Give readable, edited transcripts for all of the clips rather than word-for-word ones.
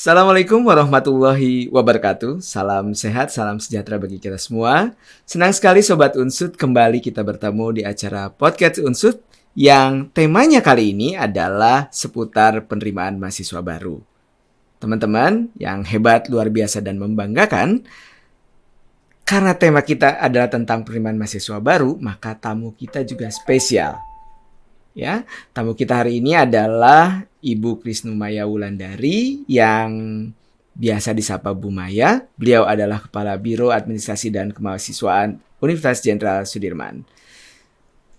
Assalamualaikum warahmatullahi wabarakatuh. Salam sehat, salam sejahtera bagi kita semua. Senang sekali Sobat Unsud kembali kita bertemu di acara Podcast Unsud yang temanya kali ini adalah seputar penerimaan mahasiswa baru. Teman-teman yang hebat, luar biasa dan membanggakan, karena tema kita adalah tentang penerimaan mahasiswa baru, maka tamu kita juga spesial. Ya, tamu kita hari ini adalah Ibu Krisnumaya Wulandari yang biasa disapa Bu Maya. Beliau adalah Kepala Biro Administrasi dan Kemahasiswaan Universitas Jenderal Sudirman.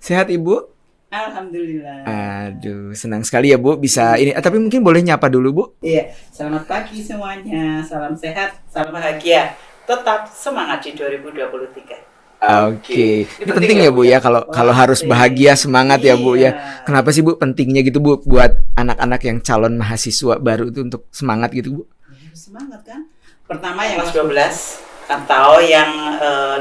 Sehat Ibu? Alhamdulillah. Aduh, senang sekali ya Bu bisa ini. Tapi mungkin boleh nyapa dulu Bu? Iya, selamat pagi semuanya. Salam sehat, salam bahagia. Tetap semangat di 2023. Oke. Itu penting ya Bu ya kalau harus bahagia, semangat ya Bu ya. Kenapa sih Bu pentingnya gitu Bu buat anak-anak yang calon mahasiswa baru itu untuk semangat gitu Bu? Ya, harus semangat kan. Pertama yang kelas 12 atau yang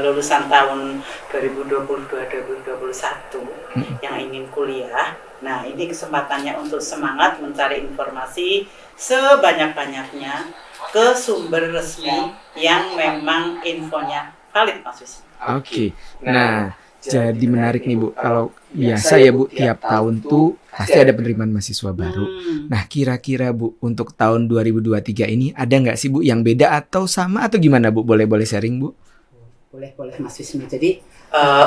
lulusan tahun 2022-2021 yang ingin kuliah. Nah, ini kesempatannya untuk semangat mencari informasi sebanyak-banyaknya ke sumber resmi yang memang infonya valid Mas Wisnu. Oke. Nah, jadi menarik nih Bu. Kalau biasa ya Bu, tiap tahun tuh pasti ada penerimaan mahasiswa baru. Nah, kira-kira Bu, untuk tahun 2023 ini ada nggak sih Bu yang beda atau sama atau gimana Bu? Boleh sharing Bu? Boleh Mas Wisnu. Jadi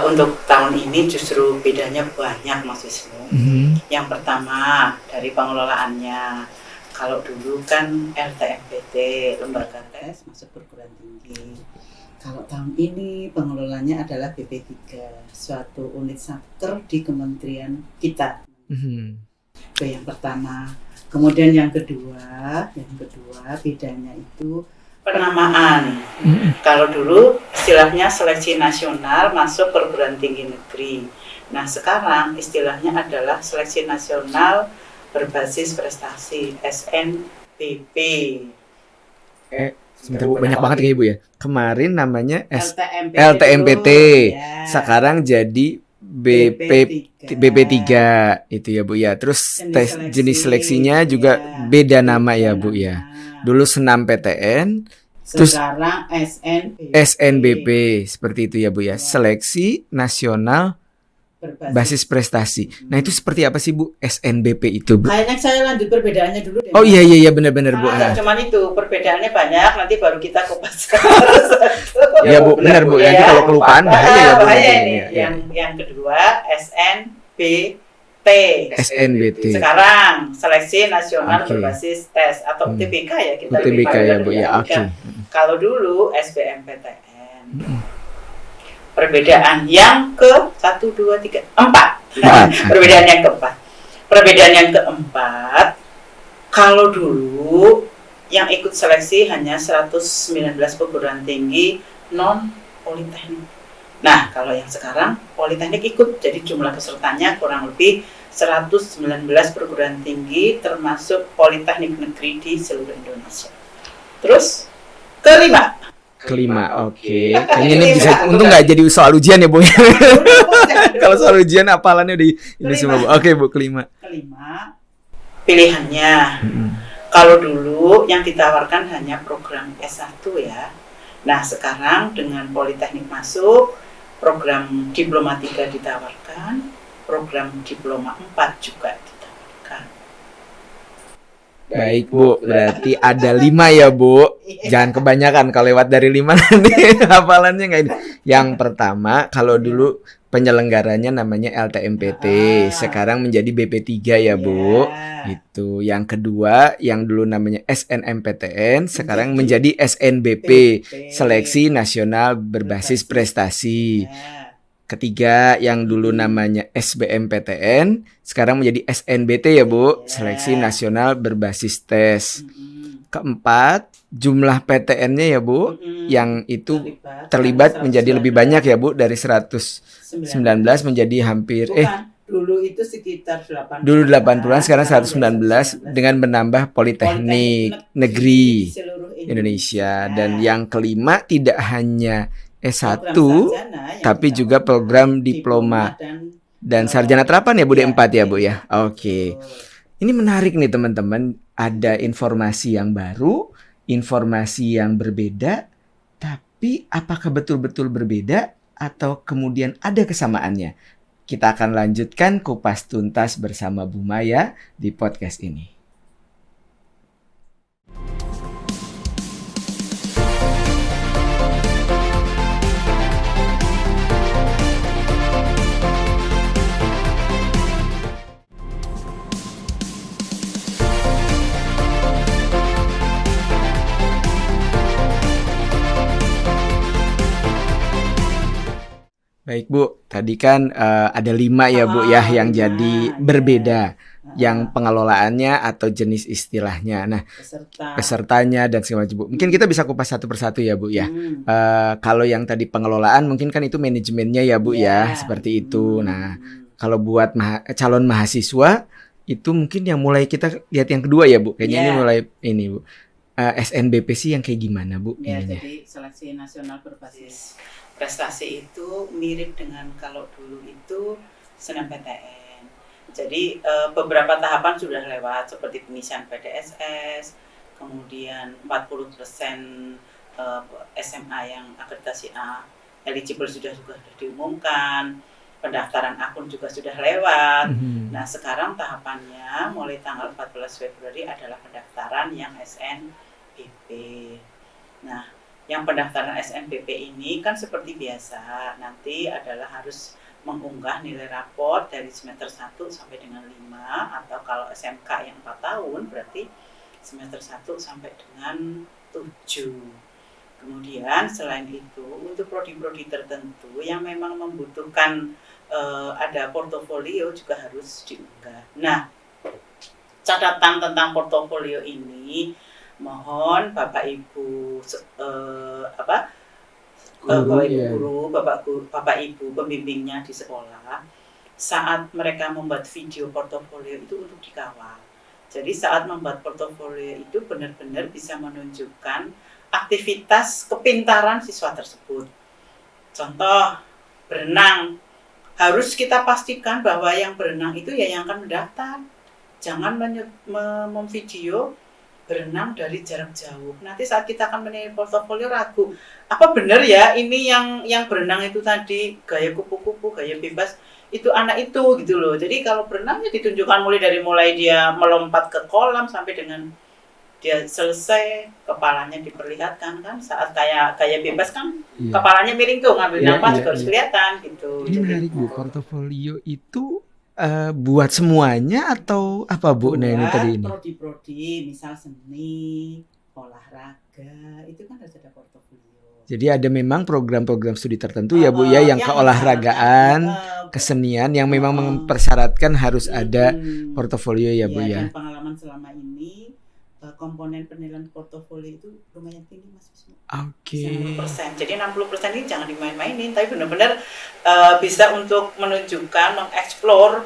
untuk tahun ini justru bedanya banyak Mas Wisnu. Yang pertama dari pengelolaannya. Kalau dulu kan LTMPT, lembaga tes masuk perguruan tinggi. Kalau tahun ini pengelolanya adalah BP3, suatu unit satker di kementerian kita. Itu yang pertama. Kemudian yang kedua bedanya itu penamaan. Kalau dulu istilahnya seleksi nasional masuk perguruan tinggi negeri. Nah sekarang istilahnya adalah seleksi nasional berbasis prestasi, SNBP. Sebentar Bu, banyak banget ya Ibu ya. Kemarin namanya LTMPT, ya. Sekarang jadi BP3 itu ya Bu ya. Terus tes jenis seleksinya juga beda nama ya Bu ya. Dulu SNMPTN, terus sekarang SNBP seperti itu ya Bu ya. Seleksi Nasional Basis Prestasi. Nah itu seperti apa sih Bu SNBP itu Bu? Kayaknya saya lanjut perbedaannya dulu deh. Oh iya benar-benar Bu. Cuman itu perbedaannya banyak, nanti baru kita kupas. Iya Bu, benar Bu. Nanti kalau kelupaan bahaya ya Bu. Bahaya ini. Yang kedua SNBT. Sekarang seleksi nasional berbasis tes atau UTBK ya kita. UTBK ya Bu ya. Oke. Kalau dulu SBMPTN. Perbedaan yang ke 4. Perbedaan yang keempat, kalau dulu yang ikut seleksi hanya 119 perguruan tinggi non politeknik. Nah, kalau yang sekarang politeknik ikut, jadi jumlah pesertanya kurang lebih 119 perguruan tinggi termasuk politeknik negeri di seluruh Indonesia. Terus kelima, oke. Kayaknya ini bisa untung nggak jadi soal ujian ya Bu. Kalau soal ujian hafalannya di ini semua Bu. Oke Bu, kelima, pilihannya. Kalau dulu yang ditawarkan hanya program S1 ya. Nah sekarang dengan politeknik masuk, program diploma 3 ditawarkan, program diploma 4 juga ditawarkan. Baik Bu, berarti ada 5 ya Bu. Jangan kebanyakan, kalau lewat dari 5 nanti hafalannya nggak ini. Yang pertama, kalau dulu penyelenggaranya namanya LTMPT, sekarang menjadi BP3 ya Bu. Itu. Yang kedua, yang dulu namanya SNMPTN, sekarang menjadi SNBP, Seleksi Nasional Berbasis Prestasi. Ketiga, yang dulu namanya SBMPTN, sekarang menjadi SNBT ya Bu, Seleksi Nasional Berbasis Tes. Keempat, jumlah PTN-nya ya Bu, yang itu terlibat menjadi lebih banyak ya Bu, dari 119 menjadi hampir dulu itu sekitar 80. Dulu 80-an, sekarang 119 dengan menambah politeknik negeri Indonesia. Dan yang kelima tidak hanya S1 tapi juga program diploma dan sarjana terapan ya Bu, D4 ya Bu ya. Oke. Ini menarik nih teman-teman. ada informasi yang baru, informasi yang berbeda, tapi apakah betul-betul berbeda atau kemudian ada kesamaannya? Kita akan lanjutkan kupas tuntas bersama Bu Maya di podcast ini. Baik Bu, tadi kan ada 5 ya Bu ya yang jadi berbeda, yang pengelolaannya atau jenis istilahnya. Nah, pesertanya dan segala macam Bu. Mungkin kita bisa kupas satu persatu ya Bu ya. Kalau yang tadi pengelolaan mungkin kan itu manajemennya ya Bu ya, seperti itu. Nah, kalau buat calon mahasiswa itu mungkin yang mulai kita lihat yang kedua ya Bu. Kayaknya ini mulai ini Bu. SNBP sih yang kayak gimana Bu? Ya, jadi seleksi nasional berbasis prestasi itu mirip dengan kalau dulu itu SNMPTN. Jadi beberapa tahapan sudah lewat seperti pengisian PDSS, kemudian 40% SMA yang akreditasi A eligible sudah diumumkan, pendaftaran akun juga sudah lewat. Nah, sekarang tahapannya mulai tanggal 14 Februari adalah pendaftaran yang SNBP. Nah, yang pendaftaran SNBP ini kan seperti biasa, nanti adalah harus mengunggah nilai rapor dari semester 1 sampai dengan 5, atau kalau SMK yang 4 tahun berarti semester 1 sampai dengan 7. Kemudian selain itu untuk prodi-prodi tertentu yang memang membutuhkan ada portofolio juga harus diunggah. Nah, catatan tentang portofolio ini mohon Bapak Ibu Bapak Ibu pembimbingnya di sekolah saat mereka membuat video portofolio itu untuk dikawal. Jadi saat membuat portofolio itu benar-benar bisa menunjukkan aktivitas kepintaran siswa tersebut. Contoh berenang, harus kita pastikan bahwa yang berenang itu ya yang akan mendaftar. Jangan memvideo berenang dari jarak jauh. Nanti saat kita akan menilai portofolio ragu, apa benar ya ini yang berenang itu tadi gaya kupu-kupu, gaya bebas itu anak itu gitu loh. Jadi kalau berenangnya ditunjukkan mulai dia melompat ke kolam sampai dengan dia selesai, kepalanya diperlihatkan kan, saat kayak bebas kan kepalanya miring tuh ngambil nafas juga harus kelihatan gitu. Ini menarik Bu, portofolio itu buat semuanya atau apa Bu? Nah ini tadi ini. Prodi-prodi, misal seni, olahraga, itu kan harus ada portofolio. Jadi ada memang program-program studi tertentu ya Bu ya, yang keolahragaan, kesenian yang memang mempersyaratkan harus ada portofolio ya Bu ya. Dan pengalaman selama ini komponen penilaian portofolio itu lumayan tinggi Mas Wisnu. Oke. 60%. Jadi 60% ini jangan dimain-mainin, tapi benar-benar bisa untuk menunjukkan, mengeksplor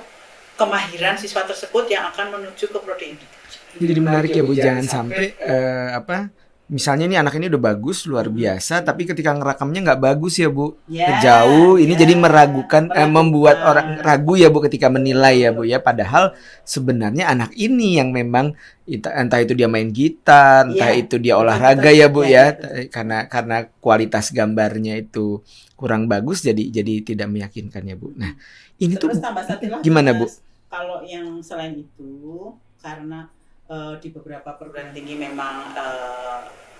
kemahiran siswa tersebut yang akan menuju ke prodi ini. Jadi menarik ya Bu, jangan sampai misalnya ini anak ini udah bagus luar biasa, tapi ketika ngerakamnya nggak bagus ya Bu, jauh, ini jadi meragukan, membuat orang ragu ya Bu ketika menilai ya Bu ya. Padahal sebenarnya anak ini yang memang entah itu dia main gitar, entah itu dia olahraga ya Bu ya, karena kualitas gambarnya itu kurang bagus, jadi tidak meyakinkan ya Bu. Nah ini terus tuh gimana Bu? Kalau yang selain itu karena di beberapa perguruan tinggi memang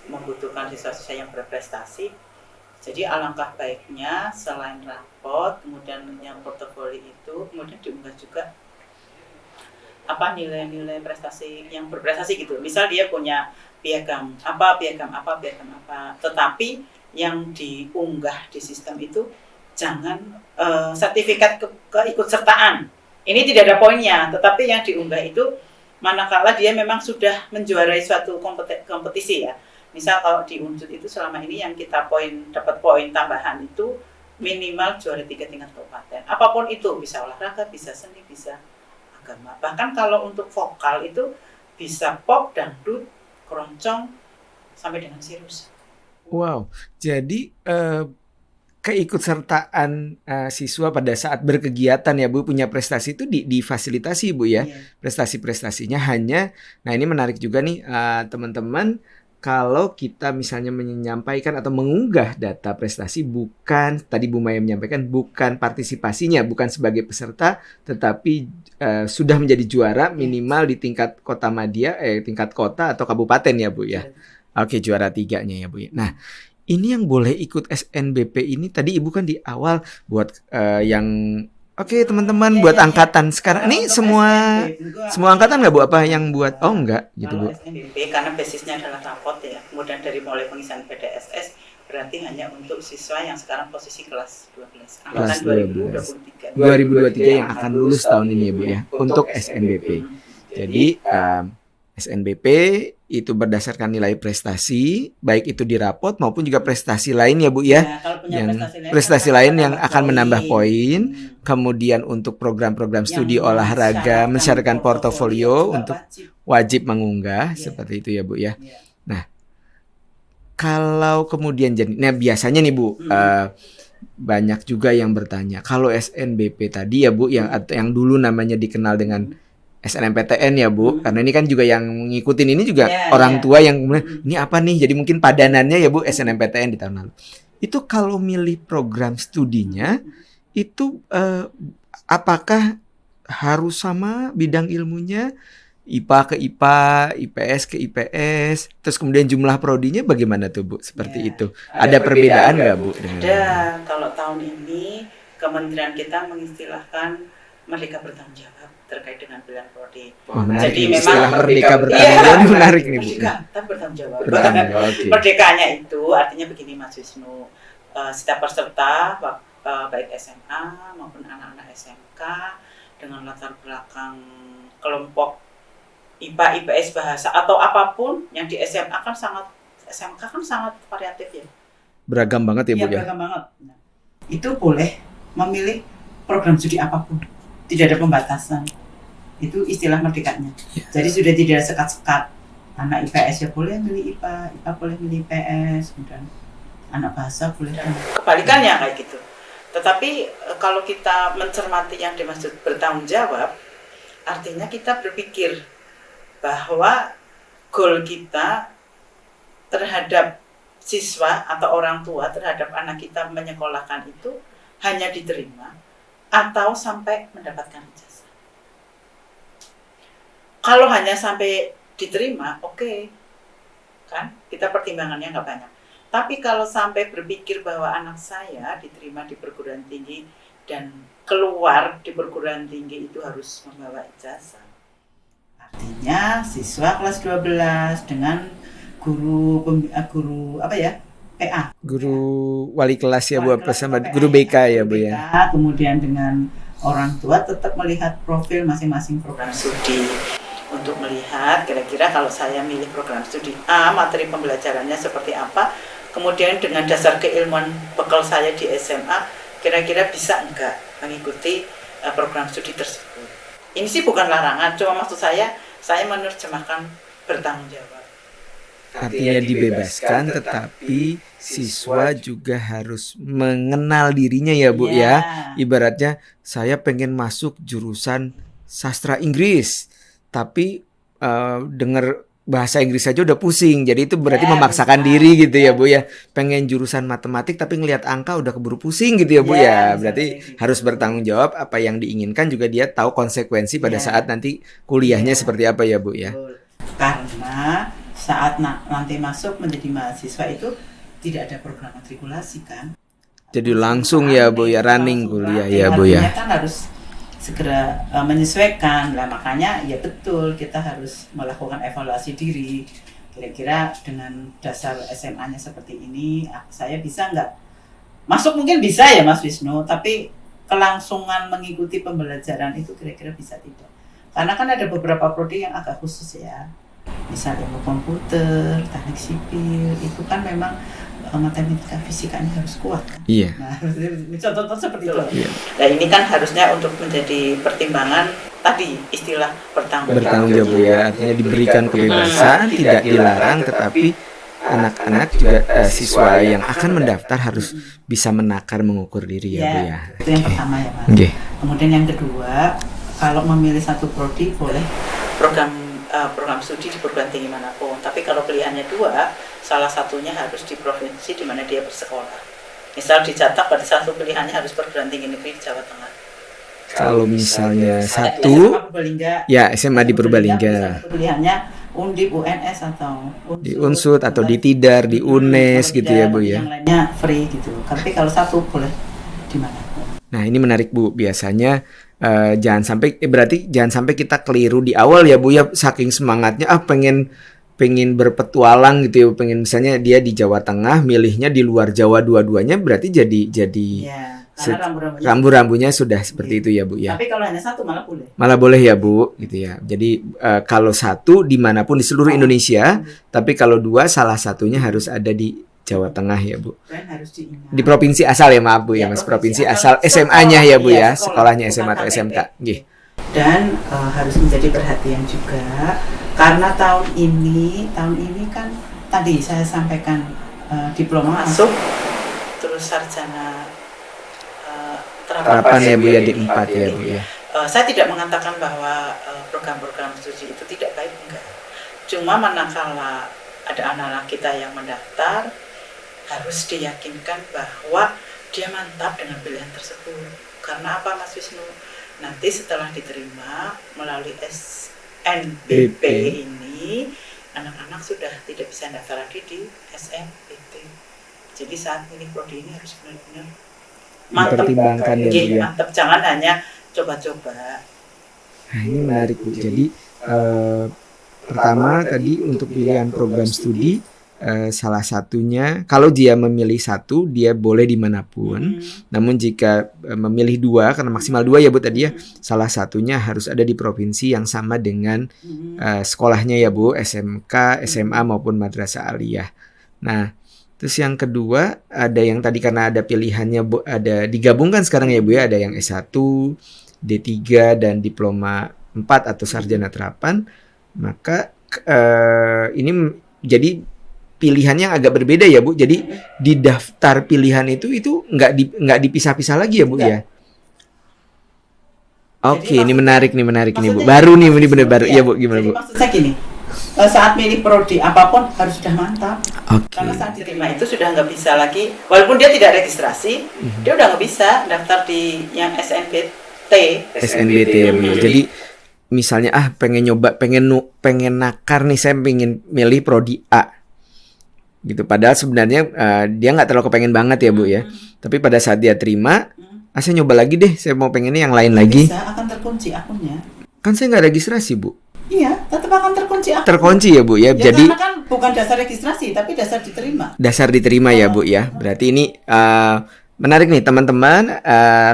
membutuhkan siswa-siswa yang berprestasi. Jadi alangkah baiknya selain raport, kemudian yang portofolio itu, kemudian diunggah juga nilai-nilai prestasi yang berprestasi gitu. Misal dia punya piagam apa. Tetapi yang diunggah di sistem itu jangan sertifikat keikutsertaan. Ini tidak ada poinnya, tetapi yang diunggah itu manakala dia memang sudah menjuarai suatu kompetisi ya. Misal kalau di Unsud itu selama ini yang kita dapat poin tambahan itu minimal juara 3 tingkat kabupaten. Apapun itu, bisa olahraga, bisa seni, bisa agama. Bahkan kalau untuk vokal itu bisa pop, dangdut, keroncong, sampai dengan sirus. Wow, jadi keikutsertaan siswa pada saat berkegiatan ya Bu, punya prestasi itu difasilitasi Bu ya. Iya. Prestasi-prestasinya hanya, nah ini menarik juga nih teman-teman, kalau kita misalnya menyampaikan atau mengunggah data prestasi bukan, tadi Bu Maya menyampaikan, bukan partisipasinya, bukan sebagai peserta, tetapi sudah menjadi juara minimal di tingkat kota madya, tingkat kota atau kabupaten ya Bu ya. Oke, juara 3-nya ya Bu ya. Nah, ini yang boleh ikut SNBP ini tadi Ibu kan di awal buat yang teman-teman buat angkatan sekarang ini semua angkatan nggak Bu apa yang buat? Oh enggak gitu Bu. Kalau SNBP karena basisnya adalah rapot ya. Kemudian dari mulai pengisian PDSS berarti hanya untuk siswa yang sekarang posisi kelas 12 angkatan 2023 yang akan lulus tahun ini ya Bu ya untuk SNBP. Jadi SNBP itu berdasarkan nilai prestasi, baik itu di rapot maupun juga prestasi lain ya Bu ya. Kalau punya Yang prestasi lain yang akan menambah poin. Kemudian untuk program-program studi olahraga, mensyaratkan portofolio untuk wajib mengunggah seperti itu ya Bu ya. Nah, kalau kemudian nah biasanya nih Bu, banyak juga yang bertanya, kalau SNBP tadi ya Bu yang dulu namanya dikenal dengan SNMPTN ya Bu, karena ini kan juga yang ngikutin ini juga orang tua yang kemudian ini apa nih, jadi mungkin padanannya ya Bu SNMPTN di tahun lalu. Itu kalau milih program studinya itu apakah harus sama bidang ilmunya, IPA ke IPA, IPS ke IPS, terus kemudian jumlah prodinya bagaimana tuh Bu? Seperti itu. Ada perbedaan nggak Bu? Ada. Kalau tahun ini Kementerian kita mengistilahkan merdeka bertanggung jawab terkait dengan pilihan prodi. Jadi memang merdeka bertanggung jawab menarik nih Bu. Merdeka bertanggung jawab. Merdekanya itu artinya begini Mas Wisnu, setiap peserta baik SMA maupun anak-anak SMK dengan latar belakang kelompok IPA, IPS, bahasa atau apapun yang di SMK kan sangat variatif ya. Beragam banget ya Bu ya. Beragam banget. Nah, itu boleh memilih program studi apapun. Tidak ada pembatasan. Itu istilah merdekanya. Jadi sudah tidak sekat-sekat. Anak IPS ya boleh milih IPA, IPA boleh milih IPS, kemudian anak bahasa boleh. Kebalikannya kayak gitu. Tetapi kalau kita mencermati yang dimaksud bertanggung jawab, artinya kita berpikir bahwa goal kita terhadap siswa atau orang tua terhadap anak kita menyekolahkan itu hanya diterima atau sampai mendapatkan ijazah. Kalau hanya sampai diterima, oke. Kan kita pertimbangannya nggak banyak. Tapi kalau sampai berpikir bahwa anak saya diterima di perguruan tinggi dan keluar di perguruan tinggi itu harus membawa ijazah. Artinya siswa kelas 12 dengan guru PA. Guru wali kelas ya Bu, bersama guru BK ya Bu ya. Kemudian dengan orang tua tetap melihat profil masing-masing program studi untuk melihat kira-kira kalau saya milih program studi A, materi pembelajarannya seperti apa, kemudian dengan dasar keilmuan bekal saya di SMA, kira-kira bisa enggak mengikuti program studi tersebut. Ini sih bukan larangan, cuma maksud saya menerjemahkan bertanggung jawab. Artinya dibebaskan, tetapi siswa juga harus mengenal dirinya ya Bu ya. Ibaratnya saya pengen masuk jurusan sastra Inggris, tapi dengar bahasa Inggris saja udah pusing. Jadi itu berarti memaksakan diri gitu ya Bu ya. Pengen jurusan matematik tapi ngelihat angka udah keburu pusing gitu ya Bu ya. Berarti harus bertanggung jawab apa yang diinginkan, juga dia tahu konsekuensi pada saat nanti kuliahnya seperti apa ya Bu ya. Karena saat nanti masuk menjadi mahasiswa itu tidak ada program matrikulasi kan. Jadi langsung ya Bu ya, running kuliah ya Bu ya. Kan harus segera menyesuaikan. Lah makanya ya betul kita harus melakukan evaluasi diri. Kira-kira dengan dasar SMA-nya seperti ini, saya bisa nggak? Masuk mungkin bisa ya Mas Wisnu, tapi kelangsungan mengikuti pembelajaran itu kira-kira bisa tidak. Karena kan ada beberapa prodi yang agak khusus ya. Misal ilmu komputer, teknik sipil, itu kan memang matematika fisikanya harus kuat kan? Iya. Nah, contoh seperti itu. Iya. Nah ini kan harusnya untuk menjadi pertimbangan tadi istilah bertanggung jawab ya, artinya diberikan kebebasan, tidak dilarang, tetapi anak-anak juga siswa yang akan mendaftar harus bisa menakar mengukur diri ya Bu ya. Itu yang pertama ya Mas. Okay. Kemudian yang kedua, kalau memilih satu prodi boleh program studi di perguruan tinggi manapun. Tapi kalau pilihannya dua, salah satunya harus di provinsi di mana dia bersekolah. Misal dicatat pada satu pilihannya harus perguruan tinggi negeri di Jawa Tengah. Kalau misalnya satu, ya SMA di Purbalingga. Pilihannya Undip, UNS atau di Unsud atau di Tidar, di UNES gitu ya Bu ya. Yang lainnya free gitu. Tapi kalau satu boleh di mana? Nah ini menarik Bu. Biasanya jangan sampai berarti jangan sampai kita keliru di awal ya Bu ya, saking semangatnya pengen berpetualang gitu ya, pengen misalnya dia di Jawa Tengah, milihnya di luar Jawa dua-duanya, berarti jadi ya, karena rambu-rambunya sudah seperti itu ya Bu ya. Tapi kalau hanya satu malah boleh. Malah boleh ya Bu gitu ya. Jadi kalau satu dimanapun di seluruh Indonesia, tapi kalau dua salah satunya harus ada di Jawa Tengah ya Bu. Dan harus di provinsi asal ya maaf Bu ya Mas, provinsi asal SMA-nya ya Bu ya, sekolahnya SMA atau SMK. Dan harus menjadi perhatian juga karena tahun ini kan tadi saya sampaikan diploma masuk, terus sarjana terapan ya Bu ya, di 4 ya Bu ya. Saya tidak mengatakan bahwa program-program studi itu tidak baik, enggak. Cuma manakala ada anak-anak kita yang mendaftar, harus diyakinkan bahwa dia mantap dengan pilihan tersebut. Karena apa Mas Wisnu? Nanti setelah diterima melalui SNBP ini, anak-anak sudah tidak bisa daftar lagi di SNBP. Jadi saat ini prodi ini harus benar-benar mantap, mantap, jangan hanya coba-coba. Nah ini menarik Bu. Jadi pertama tadi untuk pilihan program studi, salah satunya kalau dia memilih satu dia boleh dimanapun. Namun jika memilih dua, karena maksimal dua ya Bu tadi ya, salah satunya harus ada di provinsi yang sama dengan sekolahnya ya Bu, SMK, SMA maupun madrasah aliyah. Nah terus yang kedua ada yang tadi karena ada pilihannya ada digabungkan sekarang ya Bu ya, ada yang S1, D3 dan diploma 4 atau sarjana terapan. Maka ini jadi pilihannya agak berbeda ya Bu. Jadi di daftar pilihan itu nggak dipisah-pisah lagi ya Bu ya. Oke, ini menarik nih Bu. Baru nih ini benar baru. Iya Bu, gimana Bu? Maksud saya gini, saat milih prodi apapun harus sudah mantap. Karena saat diterima itu sudah nggak bisa lagi, walaupun dia tidak registrasi, dia udah nggak bisa daftar di yang SNBT ya Bu. Jadi misalnya pengen nyoba, pengen nakar nih, saya pengen milih prodi A gitu, padahal sebenarnya dia nggak terlalu kepengen banget ya Bu ya, tapi pada saat dia terima, saya nyoba lagi deh, saya mau pengennya yang lain lagi, bisa akan terkunci akunnya, kan saya nggak registrasi Bu. Iya, tetap akan terkunci akunnya. Terkunci ya Bu ya. Jadi karena kan bukan dasar registrasi tapi dasar diterima. Dasar diterima ya Bu ya. Berarti ini menarik nih teman-teman,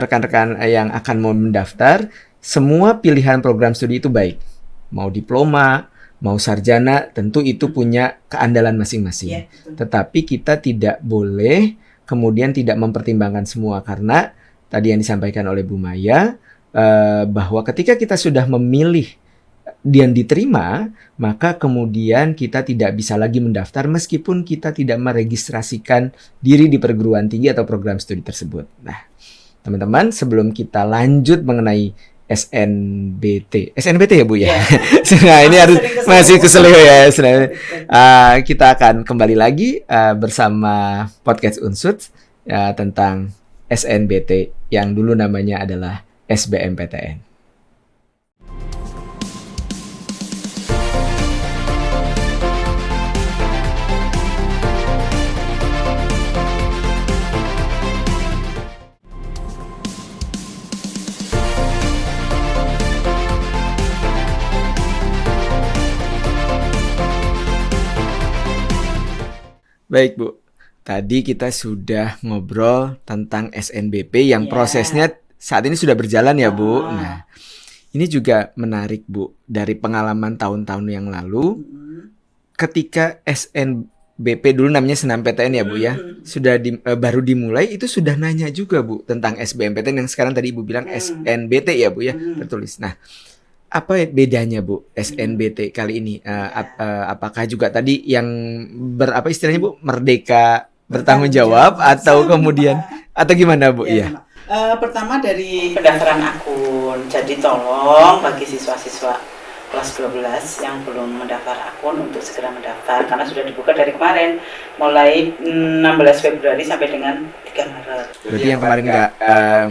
rekan-rekan yang akan mau mendaftar, semua pilihan program studi itu baik. Mau diploma, mau sarjana, tentu itu punya keandalan masing-masing. Tetapi kita tidak boleh kemudian tidak mempertimbangkan semua, karena tadi yang disampaikan oleh Bu Maya, bahwa ketika kita sudah memilih dan diterima, maka kemudian kita tidak bisa lagi mendaftar meskipun kita tidak meregistrasikan diri di perguruan tinggi atau program studi tersebut. Nah, teman-teman, sebelum kita lanjut mengenai SNBT ya Bu ya. Nah, ini harus masih keselio ya. Kita akan kembali lagi bersama podcast Unsud tentang SNBT yang dulu namanya adalah SBMPTN. Baik Bu, tadi kita sudah ngobrol tentang SNBP yang prosesnya saat ini sudah berjalan ya Bu. Nah, ini juga menarik Bu, dari pengalaman tahun-tahun yang lalu, ketika SNBP dulu namanya SNMPTN ya Bu ya, sudah baru dimulai, itu sudah nanya juga Bu tentang SBMPTN yang sekarang tadi Ibu bilang SNBT ya Bu ya, tertulis. Nah, apa bedanya Bu SNBT kali ini? Apakah juga tadi yang apa istilahnya Bu, merdeka bertanggung jawab atau kemudian atau gimana Bu? Iya. Sama. Pertama dari pendaftaran akun. Jadi tolong bagi siswa-siswa kelas 12 yang belum mendaftar akun untuk segera mendaftar karena sudah dibuka dari kemarin mulai 16 Februari sampai dengan 3 Maret. Berarti yang kemarin nggak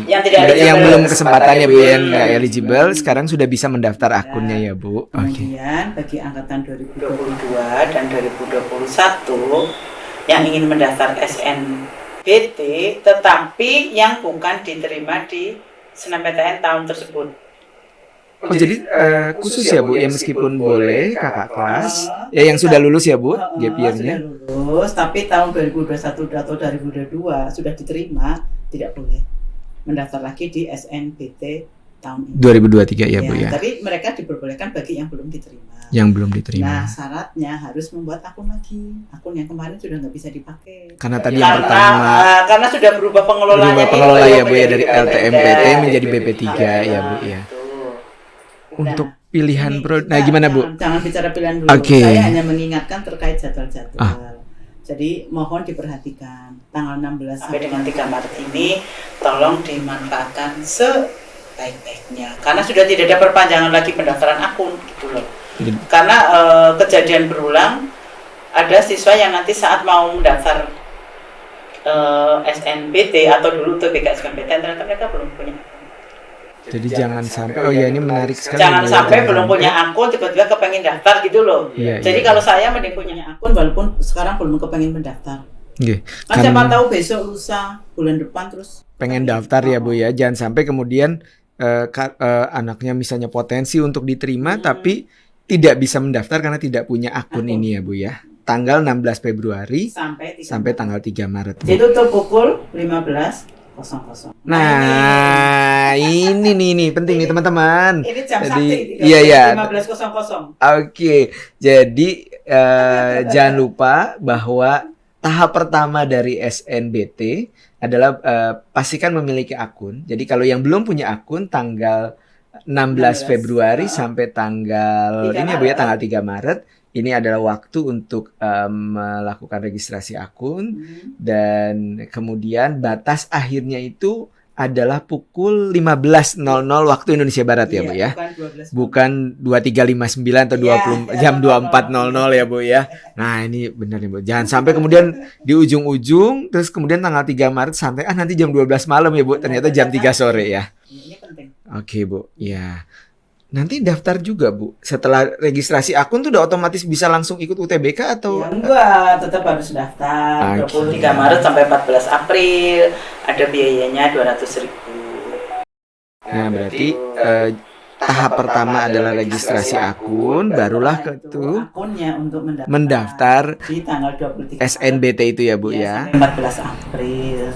yang tidak eligible, yang belum kesempatan ya Bu, yang nggak eligible sekarang sudah bisa mendaftar akunnya ya Bu. Oke. Kemudian bagi angkatan 2022 dan 2021 yang ingin mendaftar SNBT tetapi yang bukan diterima di SNMPTN tahun tersebut. Oh jadi khusus ya Bu, ya meskipun boleh kakak kelas ya yang sudah lulus ya Bu, gap year-nya. Sudah lulus, tapi tahun 2021 atau 2022 sudah diterima, tidak boleh mendaftar lagi di SNBT tahun ini. 2023 ya Bu ya. Tapi mereka diperbolehkan bagi yang belum diterima. Yang belum diterima. Nah syaratnya harus membuat akun lagi. Akun yang kemarin sudah nggak bisa dipakai. Karena tadi yang pertama karena sudah berubah pengelolanya. Pengelola ya Bu ya, dari LTMPT menjadi BP3 ya Bu ya. Untuk pilihan nah gimana Bu? Jangan bicara pilihan dulu. Okay. Saya hanya mengingatkan terkait jadwal-jadwal. Jadi mohon diperhatikan tanggal 16 sampai dengan 3 Maret ini tolong dimanfaatkan sebaik-baiknya. Karena sudah tidak ada perpanjangan lagi pendaftaran akun gitu loh. Karena kejadian berulang, ada siswa yang nanti saat mau mendaftar SNBT atau dulu UTBK SNBT ternyata mereka belum punya akun. Jadi jangan sampai, oh ya ini menarik sekali. Jangan sampai belum punya akun tiba-tiba kepengen daftar gitu loh. Jadi kalau saya mending punya akun walaupun sekarang belum kepengen mendaftar. Kan siapa tahu besok lusa bulan depan terus pengen daftar ya Bu ya. Jangan sampai kemudian anaknya misalnya potensi untuk diterima tapi tidak bisa mendaftar karena tidak punya akun ini ya Bu ya. Tanggal 16 Februari sampai tanggal 3 Maret. Itu tuh pukul 15.00. Nah, ini nih penting nih teman-teman. Ini jam jadi, sakti. Iya. 15.00. Oke. Jadi jangan lupa bahwa tahap pertama dari SNBT adalah pastikan memiliki akun. Jadi kalau yang belum punya akun tanggal 16 Februari sampai tanggal ini ya Bu ya, tanggal 3 Maret. Ini adalah waktu untuk melakukan registrasi akun dan kemudian batas akhirnya itu adalah pukul 15.00 waktu Indonesia Barat ya Bu ya. Bukan 23.59 atau 20 jam 24.00 ya Bu ya. Nah, ini benar nih Bu. Jangan sampai kemudian di ujung-ujung terus kemudian tanggal 3 Maret santai nanti jam 12 malam ya Bu. Ternyata jam 3 sore ya. Ini penting. Oke Bu. Ya. Nanti daftar juga Bu. Setelah registrasi akun tuh udah otomatis bisa langsung ikut UTBK atau? Ya, enggak, tetap harus daftar. 23 Maret sampai 14 April. Ada biayanya 200.000. Nah, berarti tahap pertama adalah registrasi akun, barulah akunnya untuk mendaftar di tanggal 23 SNBT itu ya Bu ya. 14 April.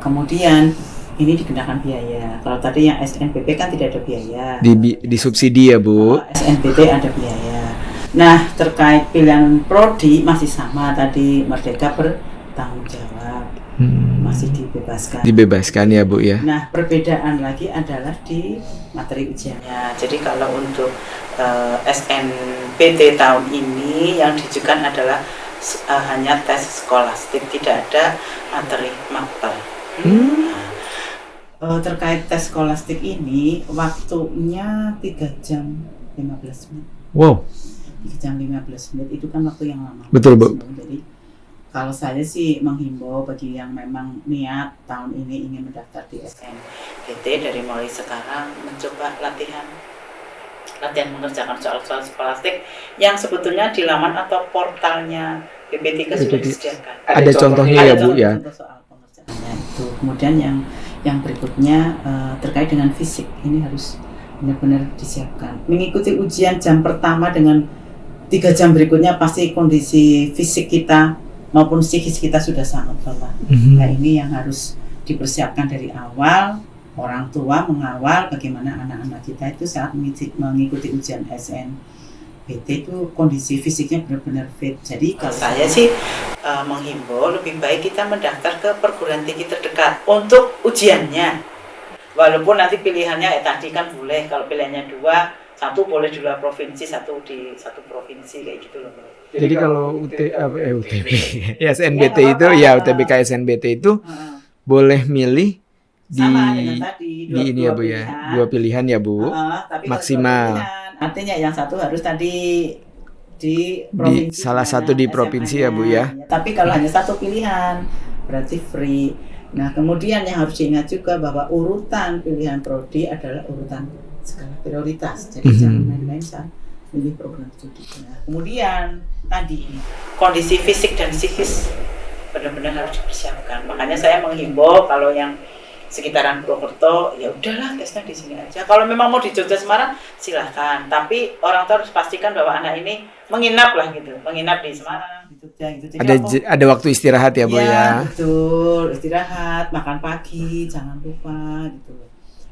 Kemudian ini dikenakan biaya. Kalau tadi yang SNBP kan tidak ada biaya. Disubsidi ya Bu. SNBP ada biaya. Nah, terkait pilihan prodi masih sama tadi, merdeka bertanggung jawab. Masih dibebaskan. Dibebaskan ya Bu ya. Nah, perbedaan lagi adalah di materi ujiannya. Jadi kalau untuk SNBT tahun ini yang diajukan adalah hanya tes skolastik, tidak ada materi mapel. Terkait tes skolastik ini waktunya 3 jam 15 menit. Wow. 3 jam 15 menit itu kan waktu yang lama. Betul Bu. Jadi kalau saya sih menghimbau bagi yang memang niat tahun ini ingin mendaftar di SNBT dari mulai sekarang mencoba latihan mengerjakan soal-soal skolastik yang sebetulnya di laman atau portalnya BP3 sudah disediakan. Ada contohnya ya Bu ya. Contoh soal pengerjaannya itu. Kemudian yang berikutnya terkait dengan fisik ini harus benar-benar disiapkan. Mengikuti ujian jam pertama dengan 3 jam berikutnya pasti kondisi fisik kita maupun psikis kita sudah sangat lelah. Nah ini yang harus dipersiapkan dari awal. Orang tua mengawal bagaimana anak-anak kita itu saat mengikuti ujian SNBT itu kondisi fisiknya benar-benar fit. Jadi kalau saya sih menghimbau lebih baik kita mendaftar ke perguruan tinggi terdekat untuk ujiannya. Walaupun nanti pilihannya tadi kan boleh, kalau pilihannya 2, 1 boleh di luar provinsi, 1 di satu provinsi kayak gitu loh. Jadi kalau UTB ya SNBT itu ya UTBK SNBT itu boleh milih sama dengan tadi di ini ya Bu ya. 2 pilihan ya Bu. Tapi Maksimal. Artinya yang satu harus tadi di salah satu di provinsi ya Bu ya. Tapi kalau hanya satu pilihan berarti free. Nah, kemudian yang harus diingat juga bahwa urutan pilihan prodi adalah urutan skala prioritas. Jadi jangan main-main saat milih program studi. Nah, kemudian tadi kondisi fisik dan psikis benar-benar harus dipersiapkan. Makanya saya menghimbau kalau yang sekitaran Purwokerto, ya udahlah tesnya di sini aja. Kalau memang mau di Jogja Semarang silahkan, tapi orang tua harus pastikan bahwa anak ini menginap lah gitu, menginap di Semarang, di Jogja gitu. Jadi ada waktu istirahat ya Bu ya. Betul, istirahat, makan pagi, jangan lupa gitu,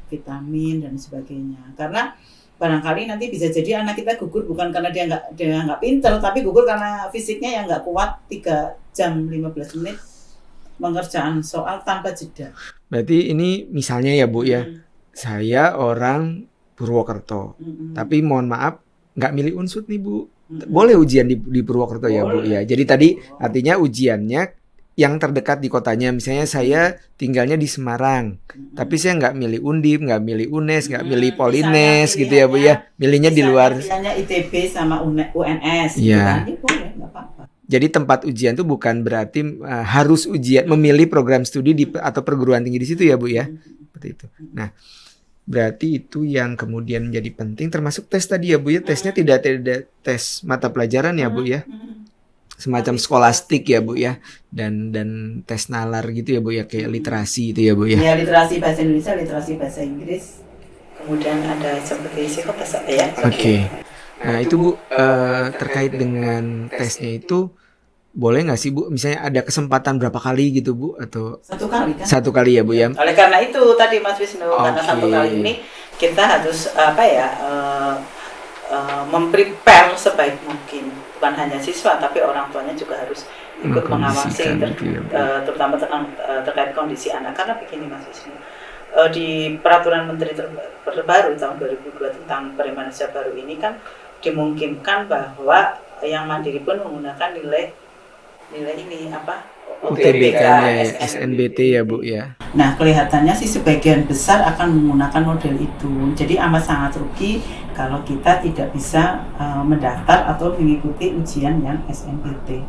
vitamin dan sebagainya. Karena barangkali nanti bisa jadi anak kita gugur bukan karena dia nggak pinter, tapi gugur karena fisiknya yang nggak kuat 3 jam 15 menit mengerjakan soal tanpa jeda. Berarti ini misalnya ya Bu ya, saya orang Purwokerto, tapi mohon maaf nggak milih unsut nih Bu. Boleh ujian di Purwokerto ya Bu ya. Jadi tadi artinya ujiannya yang terdekat di kotanya. Misalnya saya tinggalnya di Semarang, tapi saya nggak milih Undip, nggak milih UNES, nggak milih Polines gitu ya Bu ya. Milihnya di luar. Misalnya ITB sama UNS. Iya. Gitu kan, boleh, nggak apa-apa. Jadi tempat ujian itu bukan berarti harus ujian memilih program studi atau perguruan tinggi di situ ya Bu ya. Seperti itu. Nah, berarti itu yang kemudian menjadi penting termasuk tes tadi ya Bu ya. Tesnya tidak tes mata pelajaran ya Bu ya. Semacam skolastik ya Bu ya. Dan tes nalar gitu ya Bu ya, kayak literasi itu ya Bu ya. Ya, literasi bahasa Indonesia, literasi bahasa Inggris. Kemudian ada seperti psikotes ya. Oke. Nah itu Bu, terkait dengan tesnya itu boleh nggak sih Bu, misalnya ada kesempatan berapa kali gitu Bu, atau 1 kali kan? 1 kali ya Bu ya. Oleh karena itu tadi Mas Wisnu, karena 1 kali ini kita harus memprepare sebaik mungkin, bukan hanya siswa tapi orang tuanya juga harus ikut mengawasi terutama terkait kondisi anak. Karena begini Mas Wisnu, di peraturan menteri terbaru tahun 2002 tentang Permenasya baru ini kan dimungkinkan bahwa yang mandiri pun menggunakan nilai ini UTBK-nya SNBT ya Bu ya. Nah, kelihatannya sih sebagian besar akan menggunakan model itu. Jadi amat sangat rugi kalau kita tidak bisa mendaftar atau mengikuti ujian yang SNBT.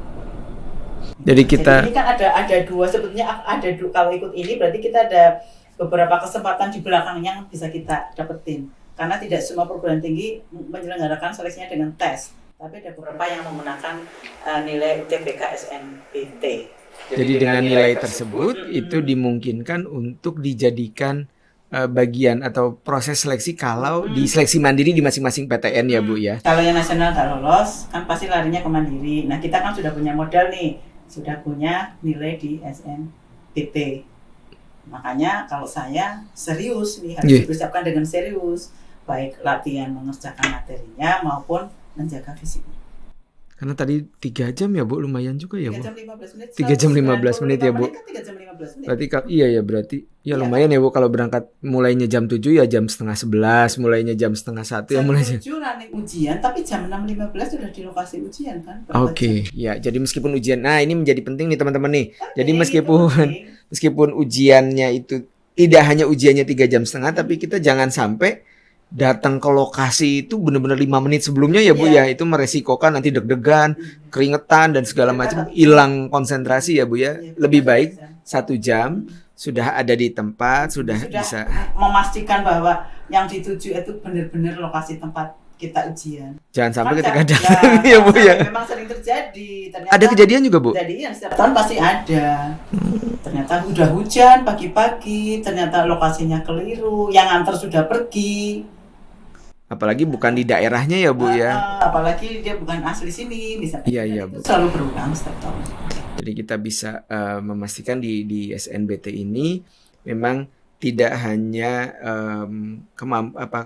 Jadi ini kan ada 2 sebetulnya, ada 2. Kalau ikut ini berarti kita ada beberapa kesempatan di belakangnya yang bisa kita dapetin. Karena tidak semua perguruan tinggi menyelenggarakan seleksinya dengan tes, tapi ada beberapa yang menggunakan nilai UTBK SNBT. Jadi dengan nilai tersebut itu dimungkinkan untuk dijadikan bagian atau proses seleksi kalau di seleksi mandiri di masing-masing PTN ya Bu ya. Kalau yang nasional nggak lolos kan pasti larinya ke mandiri. Nah kita kan sudah punya modal nih, sudah punya nilai di SNBT. Makanya kalau saya serius nih, harus dipersiapkan dengan serius, baik latihan mengerjakan materinya maupun menjaga fisiknya. Karena tadi 3 jam ya Bu, lumayan juga ya Bu. 3 jam 15 menit. 3 jam 15 menit ya Bu. 3 jam 15 menit. Berarti iya ya, berarti ya lumayan ya Bu, kalau berangkat mulainya jam 7 ya jam setengah 11, mulainya jam setengah 1 ya mulai jam 7 running ujian, tapi jam 6.15 sudah di lokasi ujian kan. Oke. Ya, jadi meskipun ujian, nah ini menjadi penting nih teman-teman nih. Jadi meskipun ujiannya itu tidak hanya ujiannya 3 jam setengah, tapi kita jangan sampai datang ke lokasi itu benar-benar 5 menit sebelumnya ya Bu ya, itu meresikokan nanti deg-degan, keringetan dan segala macam, hilang konsentrasi ya Bu ya. Lebih baik 1 jam sudah ada di tempat, sudah bisa memastikan bahwa yang dituju itu benar-benar lokasi tempat kita ujian. Jangan sampai ketika datang ya Bu ya. Memang sering terjadi. Ternyata ada kejadian juga Bu. Kejadian setiap tahun pasti ada. Ternyata udah hujan pagi-pagi, ternyata lokasinya keliru, yang antar sudah pergi. Apalagi bukan di daerahnya ya Bu ya. Apalagi dia bukan asli sini, misalnya. Iya Bu. Selalu berulang setiap tahun. Jadi kita bisa memastikan di SNBT ini memang tidak hanya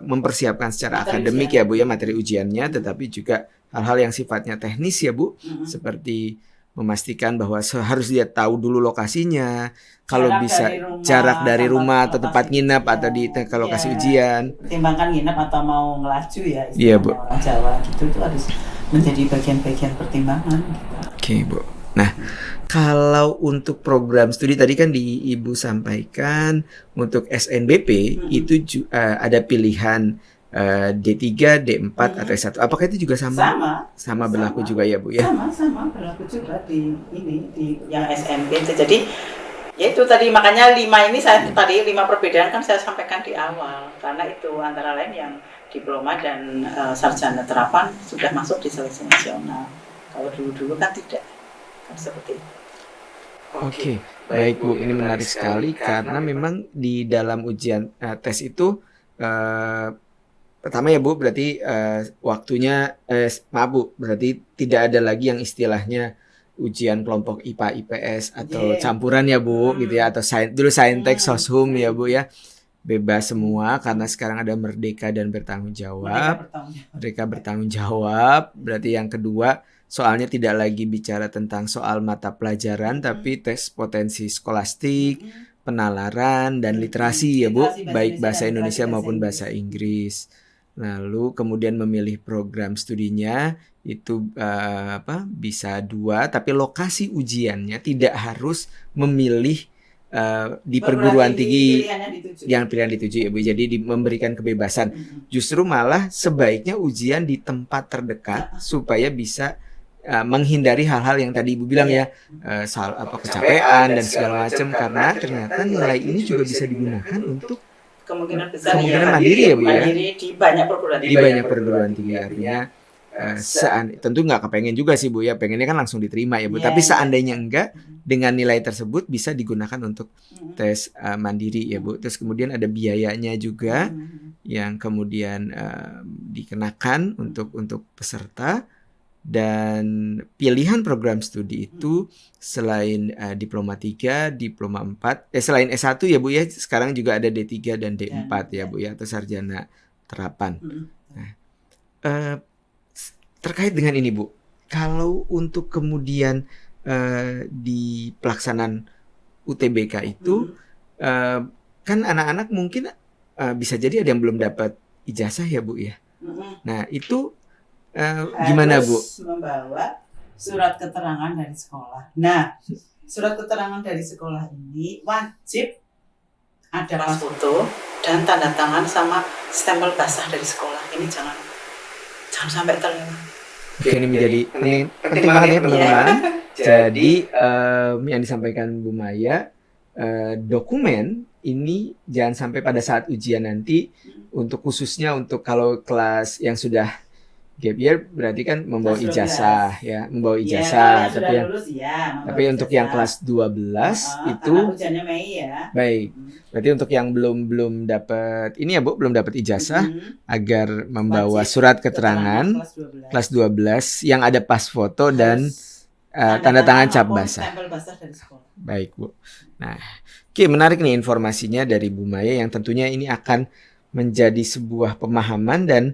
mempersiapkan secara akademik ya Bu ya materi ujiannya, tetapi juga hal-hal yang sifatnya teknis ya Bu, seperti memastikan bahwa harus dia tahu dulu lokasinya, kalau Jarak bisa dari rumah jarak dari sama rumah atau lokasi tempat nginep ujian. atau ke lokasi Iya. ujian. Pertimbangkan nginep atau mau ngelaju ya, Iya, Bu. istilahnya orang Jawa gitu, itu harus menjadi bagian-bagian pertimbangan gitu. Oke, Bu. Nah, kalau untuk program studi tadi kan Ibu sampaikan untuk SNBP itu ada pilihan D3, D4 atau S1. Apakah itu juga sama? Sama berlaku juga ya, Bu ya? Sama berlaku juga di yang SNBP. Jadi ya itu tadi, makanya 5 ini tadi 5 perbedaan kan saya sampaikan di awal, karena itu antara lain yang diploma dan sarjana terapan sudah masuk di seleksi nasional. Kalau dulu kan tidak, kan seperti itu. Oke, baik Bu, ini menarik sekali karena memang di dalam ujian tes itu pertama ya Bu, berarti waktunya maaf Bu, berarti tidak ada lagi yang istilahnya ujian kelompok IPA IPS atau campuran ya Bu, gitu ya, atau dulu Saintek Soshum ya Bu ya. Bebas semua karena sekarang ada merdeka dan bertanggung jawab. Mereka bertanggung jawab. Berarti yang kedua, soalnya tidak lagi bicara tentang soal mata pelajaran, tapi tes potensi skolastik, penalaran, dan literasi ya Bu, baik bahasa Indonesia maupun bahasa Inggris. Lalu kemudian memilih program studinya itu bisa 2, tapi lokasi ujiannya tidak harus memilih di perguruan tinggi yang pilihan dituju ya Bu. Jadi memberikan kebebasan. Justru malah sebaiknya ujian di tempat terdekat supaya bisa menghindari hal-hal yang tadi Ibu bilang ya, kecapean dan segala macam, karena ternyata nilai ini juga bisa digunakan untuk kemungkinan besar mandiri ya Bu ya. Di banyak perguruan tinggi artinya tentu nggak kepengen juga sih Bu ya, pengennya kan langsung diterima ya Bu. Tapi seandainya enggak, dengan nilai tersebut bisa digunakan untuk tes mandiri ya Bu. Terus kemudian ada biayanya juga yang kemudian dikenakan untuk peserta. Dan pilihan program studi itu selain diploma 3, diploma 4, selain S1 ya Bu ya, sekarang juga ada D3 dan D4 ya Bu ya, atau sarjana terapan. Nah, terkait dengan ini Bu, kalau untuk kemudian di pelaksanaan UTBK itu kan anak-anak mungkin bisa jadi ada yang belum dapat ijazah ya Bu ya. Nah itu gimana Bu? Harus membawa surat keterangan dari sekolah. Nah, surat keterangan dari sekolah ini wajib ada pas foto dan tanda tangan sama stempel basah dari sekolah. Ini jangan sampai terlewat. Oke, ini menjadi penting banget ya teman-teman. Jadi yang disampaikan Bu Maya, dokumen ini jangan sampai pada saat ujian nanti, untuk khususnya untuk kalau kelas yang sudah gap year berarti kan membawa ijazah ya, tapi untuk yang kelas 12 itu ujiannya Mei ya. Baik. Berarti untuk yang belum dapat ini ya Bu, belum dapat ijazah, agar membawa surat keterangan kelas 12 yang ada pas foto dan tanda tangan cap basah. Baik Bu. Nah, oke, menarik nih informasinya dari Bu Maya yang tentunya ini akan menjadi sebuah pemahaman, dan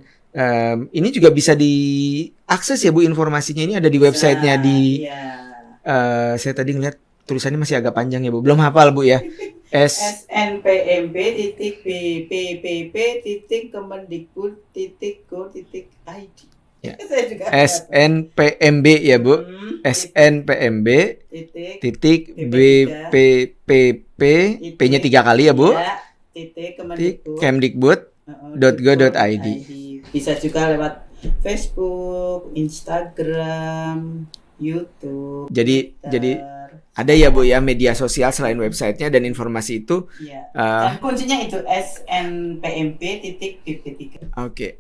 ini juga bisa diakses ya Bu, informasinya ini ada di websitenya saya tadi ngeliat tulisannya masih agak panjang ya Bu, belum hafal Bu ya. snpmb.kemendikbud.go.id ya. SNPMB ya Bu, SNPMB .bppp P-nya 3 kali ya Bu, Kemdikbud.go.id. Bisa juga lewat Facebook, Instagram, YouTube. Jadi ada ya Bu ya media sosial selain websitenya, dan informasi itu kuncinya itu snpmb.bp3. Oke,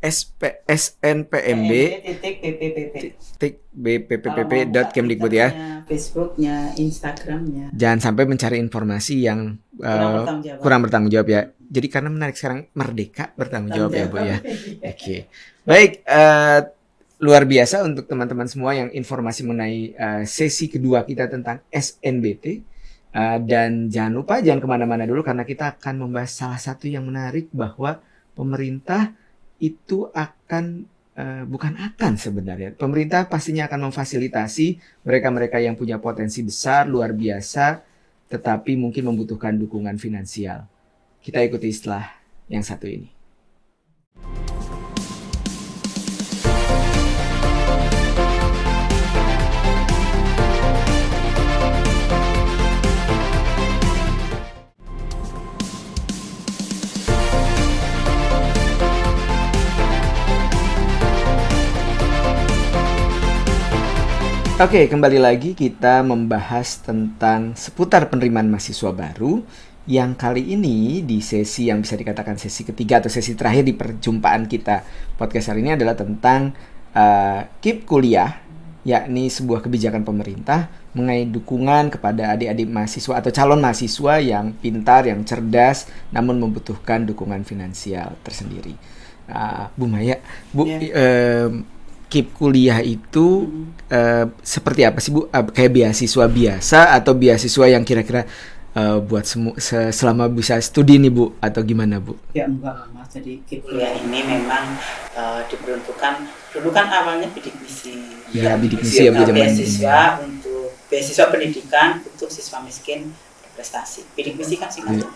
snpmb.bppp.kemdikbud ya. Facebooknya, Instagramnya. Jangan sampai mencari informasi yang kurang bertanggung jawab ya. Jadi karena menarik sekarang merdeka bertanggung jawab ya Bu ya. Oke. Baik, luar biasa untuk teman-teman semua yang informasi mengenai sesi kedua kita tentang SNBT. Dan jangan kemana-mana dulu, karena kita akan membahas salah satu yang menarik, bahwa pemerintah itu akan bukan akan sebenarnya. Pemerintah pastinya akan memfasilitasi mereka-mereka yang punya potensi besar, luar biasa, tetapi mungkin membutuhkan dukungan finansial. Kita ikuti istilah yang satu ini. Oke, kembali lagi kita membahas tentang seputar penerimaan mahasiswa baru yang kali ini di sesi yang bisa dikatakan sesi ketiga atau sesi terakhir di perjumpaan kita podcast hari ini adalah tentang KIP kuliah, yakni sebuah kebijakan pemerintah mengenai dukungan kepada adik-adik mahasiswa atau calon mahasiswa yang pintar, yang cerdas, namun membutuhkan dukungan finansial tersendiri. Bu Maya, Bu, KIP kuliah itu seperti apa sih Bu? Kayak beasiswa biasa atau beasiswa yang kira-kira buat selama bisa studi nih Bu? Atau gimana Bu? Ya enggak lah Mas, jadi KIP kuliah ini memang diperuntukkan, dulu kan awalnya bidik misi. Ya, bidik misi ya Bu zaman ini. Beasiswa pendidikan untuk siswa miskin berprestasi. Bidik misi kan singkatnya.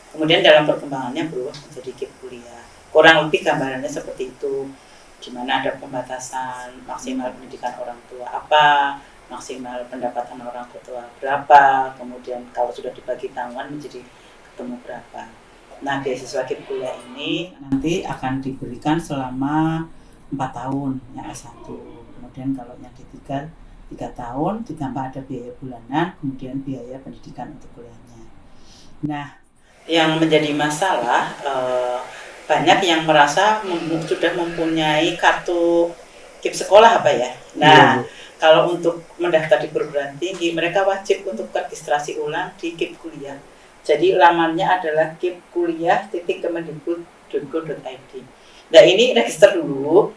Kemudian dalam perkembangannya berubah menjadi KIP kuliah. Kurang lebih gambarannya seperti itu. Di mana ada pembatasan maksimal pendidikan orang tua apa, maksimal pendapatan orang tua berapa, kemudian kalau sudah dibagi tanggungan menjadi ketemu berapa. Nah, beasiswa KIP kuliah ini nanti akan diberikan selama 4 tahun yang S1. Kemudian kalau yang D3 3 tahun, ditambah ada biaya bulanan, kemudian biaya pendidikan untuk kuliahnya. Nah, yang menjadi masalah banyak yang merasa sudah mempunyai kartu KIP sekolah apa ya. Nah, kalau untuk mendaftar di perguruan tinggi, mereka wajib untuk registrasi ulang di KIP kuliah. Jadi lamannya adalah kipkuliah.kemendikbud.go.id. Nah, ini register dulu,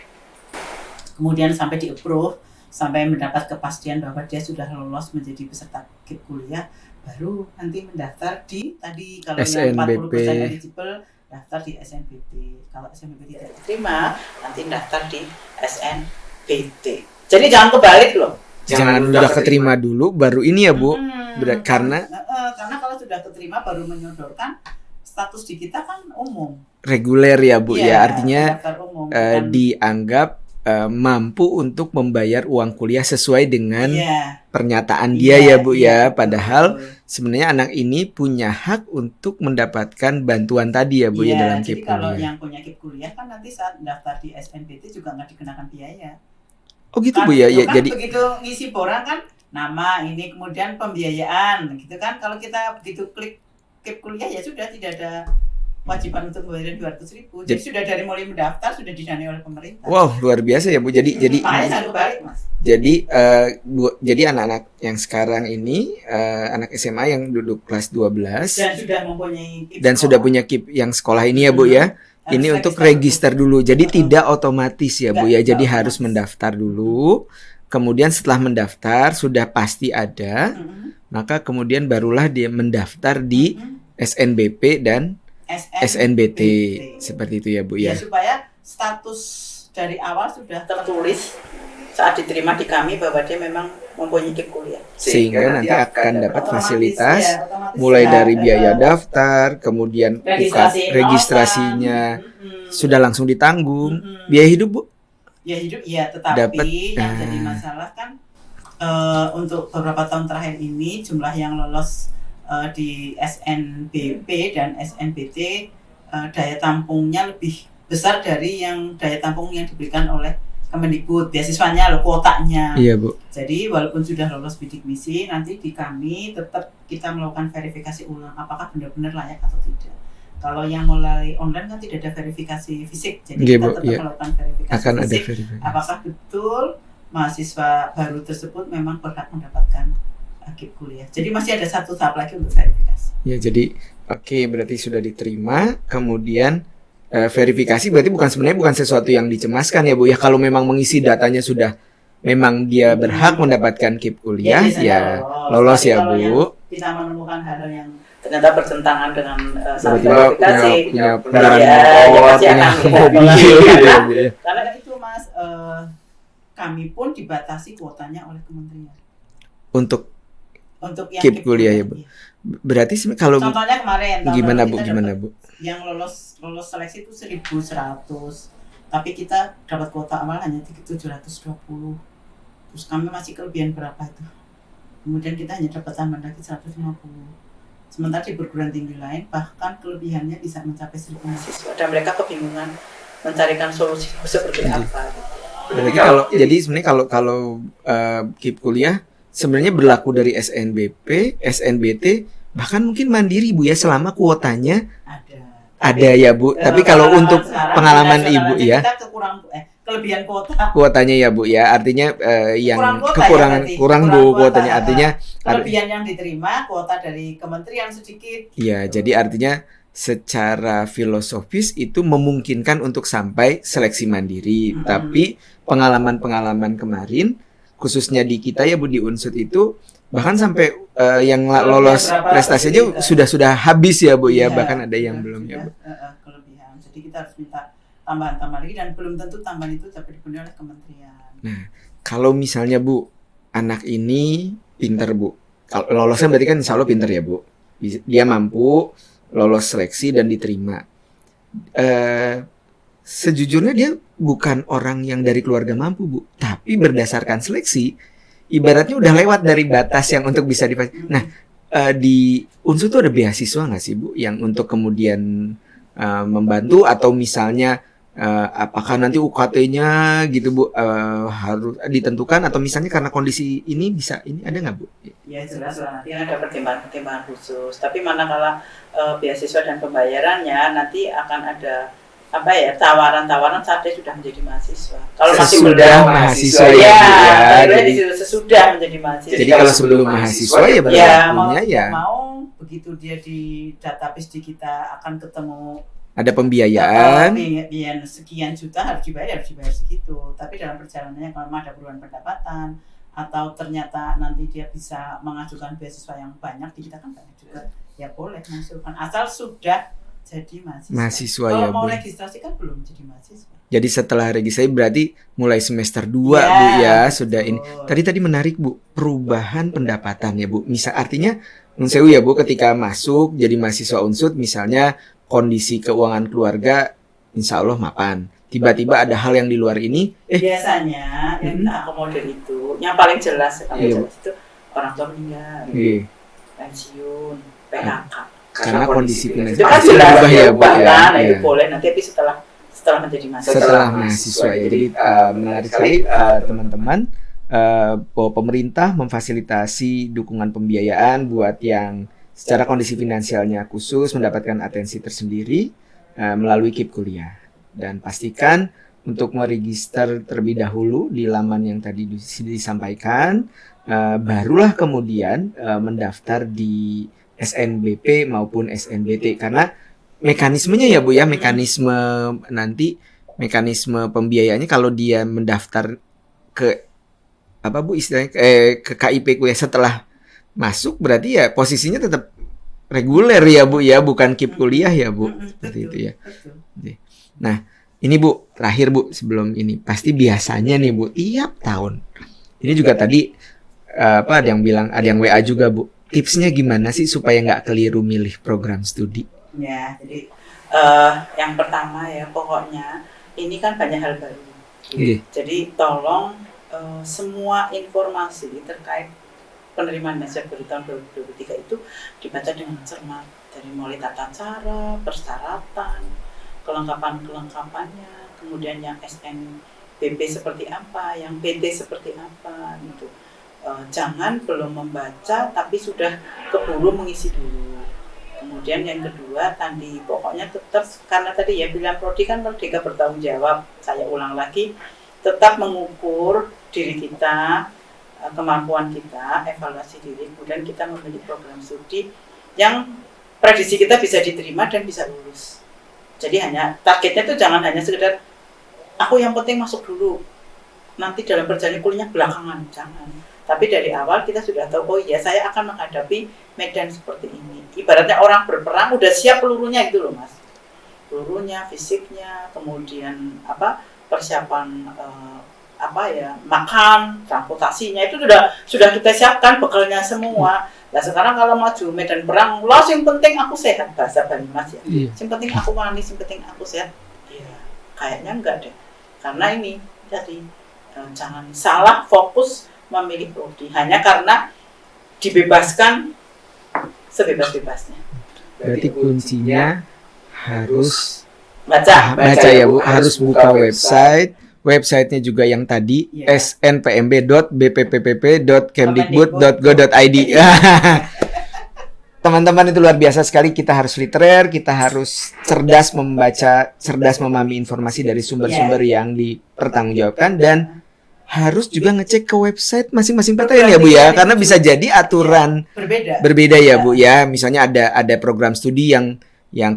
kemudian sampai di-approve, sampai mendapat kepastian bahwa dia sudah lolos menjadi peserta KIP kuliah, baru nanti mendaftar di tadi kalau SNBP. yang 40% eligible daftar di SNBP. Kalau SNBP tidak diterima, nanti daftar di SNBT. Jadi jangan kebalik loh. Jangan udah keterima dulu baru ini ya Bu. Karena kalau sudah keterima baru menyodorkan status di kita kan umum. Reguler ya Bu ya, artinya umum, dianggap mampu untuk membayar uang kuliah sesuai dengan pernyataan dia ya Bu ya. Padahal sebenarnya anak ini punya hak untuk mendapatkan bantuan tadi ya Bu ya dalam KIP kuliah. Jadi kalau yang punya KIP kuliah kan nanti saat daftar di SNBT juga nggak dikenakan biaya. Oh gitu kan, Bu ya. kan Jadi begitu ngisi borang kan nama ini kemudian pembiayaan gitu kan. Kalau kita begitu klik KIP kuliah ya sudah tidak ada wajiban untuk membayar 200.000. Jadi sudah dari mulai mendaftar sudah didanai oleh pemerintah. Wow, luar biasa ya Bu. Jadi Mas. Jadi anak-anak yang sekarang ini anak SMA yang duduk kelas 12 dan sudah mempunyai KIP dan sudah punya KIP yang sekolah ini ya Bu ya. Ini untuk register dulu. Jadi tidak otomatis ya Bu ya. Jadi harus mendaftar dulu. Kemudian setelah mendaftar sudah pasti ada, maka kemudian barulah dia mendaftar di SNBP dan SNBT seperti itu ya Bu ya. Supaya status dari awal sudah tertulis saat diterima di kami bahwa dia memang mempunyai KIP kuliah. Sehingga nanti akan dapat fasilitas mulai dari biaya daftar, kemudian registrasinya sudah langsung ditanggung. Biaya hidup Bu? Biaya hidup iya, tetapi yang jadi masalah kan untuk beberapa tahun terakhir ini jumlah yang lolos di SNBP dan SNBT daya tampungnya lebih besar dari yang daya tampung yang diberikan oleh Kemendikbud, beasiswanya loh, kuotanya. Iya Bu. Jadi walaupun sudah lolos bidik misi, nanti di kami tetap kita melakukan verifikasi ulang apakah benar-benar layak atau tidak. Kalau yang mulai online kan tidak ada verifikasi fisik, jadi kita tetap melakukan verifikasi akan fisik. Ada verifikasi. Apakah betul mahasiswa baru tersebut memang berhak mendapatkan KIP kuliah. Jadi masih ada satu tahap lagi untuk verifikasi. Ya, jadi berarti sudah diterima, kemudian verifikasi berarti sebenarnya bukan sesuatu yang dicemaskan ya Bu ya. Kalau memang mengisi datanya sudah memang dia berhak mendapatkan KIP kuliah ya lolos ya Bu. Kita menemukan hal-hal yang ternyata bertentangan dengan verifikasi, punya kendaraan motor, punya mobil. Karena itu Mas kami pun dibatasi kuotanya oleh kementerian Untuk untuk yang keep kuliah ya, Bu. Iya. Berarti kalau Contohnya kemarin tahun gimana lalu Bu? kita Gimana dapat Bu? yang lolos seleksi itu 1.100, tapi kita dapat kuota awal hanya 720. Terus kami masih kelebihan berapa itu? Kemudian kita hanya dapat tambahan lagi 150. Sementara di perguruan tinggi lain bahkan kelebihannya bisa mencapai 1.000 mahasiswa dan mereka kebingungan mencarikan solusi seperti apa. Berarti jadi sebenarnya kalau keep kuliah sebenarnya berlaku dari SNBP, SNBT, bahkan mungkin mandiri Bu ya, selama kuotanya ada ya Bu. Tapi kalau untuk pengalaman Ibu ya, kita kelebihan kuotanya ya Bu ya, artinya yang kurang Bu kuotanya, artinya kelebihan yang diterima kuota dari kementerian sedikit. Iya, jadi artinya secara filosofis itu memungkinkan untuk sampai seleksi mandiri. Tapi pengalaman-pengalaman kemarin, khususnya di kita ya Bu, di Unsud itu bahkan sampai yang lolos prestasinya sudah habis ya Bu ya, bahkan ada yang belum ya Bu. Kelebihan. Jadi kita harus minta tambahan lagi dan belum tentu tambahan itu dapat dipenuhi oleh kementerian. Nah, kalau misalnya Bu, anak ini pinter Bu, kalau lolosnya berarti kan insya Allah pinter ya Bu, dia mampu lolos seleksi dan diterima. Sejujurnya dia bukan orang yang dari keluarga mampu Bu, tapi berdasarkan seleksi, ibaratnya udah lewat dari batas yang untuk bisa dipakai. Nah, di Unsur tuh ada beasiswa nggak sih Bu, yang untuk kemudian membantu, atau misalnya apakah nanti UKT-nya gitu Bu harus ditentukan, atau misalnya karena kondisi ini bisa ini ada nggak Bu? Ya jelas lah, nanti ada pertimbangan khusus. Tapi manakala beasiswa dan pembayarannya nanti akan ada tawaran saat dia sudah menjadi mahasiswa. Kalau masih sudah mahasiswa ya, jadi sesudah menjadi mahasiswa. Jadi kalau sebelum mahasiswa ya berlakunya mau begitu dia di database di kita akan ketemu ada pembiayaan. Pembiayaan sekian juta harus dibayar segitu. Tapi dalam perjalanannya kalau ada perubahan pendapatan atau ternyata nanti dia bisa mengajukan beasiswa yang banyak, di kita kan banyak juga, ya boleh mengusulkan asal sudah jadi mahasiswa. Kalau ya, mau registrasi kan belum jadi mahasiswa. Jadi setelah registrasi berarti mulai semester 2 Bu ya, sudah ini. Tadi menarik Bu, perubahan pendapatan ya Bu. Misal artinya Unsewu ya Bu, ketika masuk jadi mahasiswa Unsud misalnya kondisi keuangan keluarga insya Allah mapan. Tiba-tiba ada hal yang di luar ini. Biasanya yang akomodir itu, yang paling jelas itu orang tua meninggal, pensiun, PHK. Karena kondisi finansial itu kan jelas ya Bu ya. Nah itu boleh nanti tapi setelah menjadi mahasiswa. Setelah mahasiswa ya. Jadi menarik sekali teman-teman, bahwa pemerintah memfasilitasi dukungan pembiayaan buat yang secara kondisi finansialnya khusus mendapatkan atensi tersendiri melalui KIP Kuliah. Dan pastikan untuk meregister terlebih dahulu di laman yang tadi disampaikan, barulah kemudian mendaftar di SNBP maupun SNBT, karena mekanismenya ya Bu ya, mekanisme pembiayaannya kalau dia mendaftar ke apa Bu istilahnya ke KIP Kuliah setelah masuk berarti ya posisinya tetap reguler ya Bu ya, bukan KIP Kuliah ya Bu. Seperti itu ya. Nah, ini Bu, terakhir Bu sebelum ini, pasti biasanya nih Bu tiap tahun. Ini juga tadi ada yang bilang, ada yang WA juga Bu. Tipsnya gimana sih supaya nggak keliru milih program studi? Ya, jadi yang pertama ya pokoknya ini kan banyak hal baru. Jadi tolong semua informasi terkait penerimaan mahasiswa baru tahun 2023 itu dibaca dengan cermat, dari mulai tata cara, persyaratan, kelengkapannya, kemudian yang SNBP seperti apa, yang PT seperti apa gitu. Jangan belum membaca tapi sudah keburu mengisi dulu. Kemudian yang kedua tadi pokoknya tetap, karena tadi ya bilang prodi kan merdeka bertanggung jawab, saya ulang lagi, tetap mengukur diri kita, kemampuan kita, evaluasi diri, kemudian kita memilih program studi yang prediksi kita bisa diterima dan bisa lulus. Jadi hanya targetnya itu jangan hanya sekedar aku yang penting masuk dulu, nanti dalam perjalanan kuliahnya belakangan, jangan. Tapi dari awal kita sudah tahu, oh iya saya akan menghadapi medan seperti ini. Ibaratnya orang berperang udah siap pelurunya gitu loh Mas. Pelurunya, fisiknya, kemudian persiapan makan, transportasinya itu sudah kita siapkan bekalnya semua. Nah sekarang kalau maju medan perang, lah yang penting aku sehat, bahasa Banyumas ya. Yang penting aku manis, yang penting aku sehat. Ya kayaknya enggak deh. Karena ini jadi jangan salah fokus memilih prodi hanya karena dibebaskan sebebas-bebasnya. Berarti kuncinya harus baca ya Bu, harus buka websitenya juga yang tadi snpmb.bpppp.kemdikbud.go.id. Teman-teman, itu luar biasa sekali. Kita harus literer, kita harus cerdas membaca, cerdas memahami informasi dari sumber-sumber yang dipertanggungjawabkan, dan harus juga ngecek ke website masing-masing PTN ya Bu ya, karena bisa jadi aturan berbeda ya Bu ya. Misalnya ada program studi yang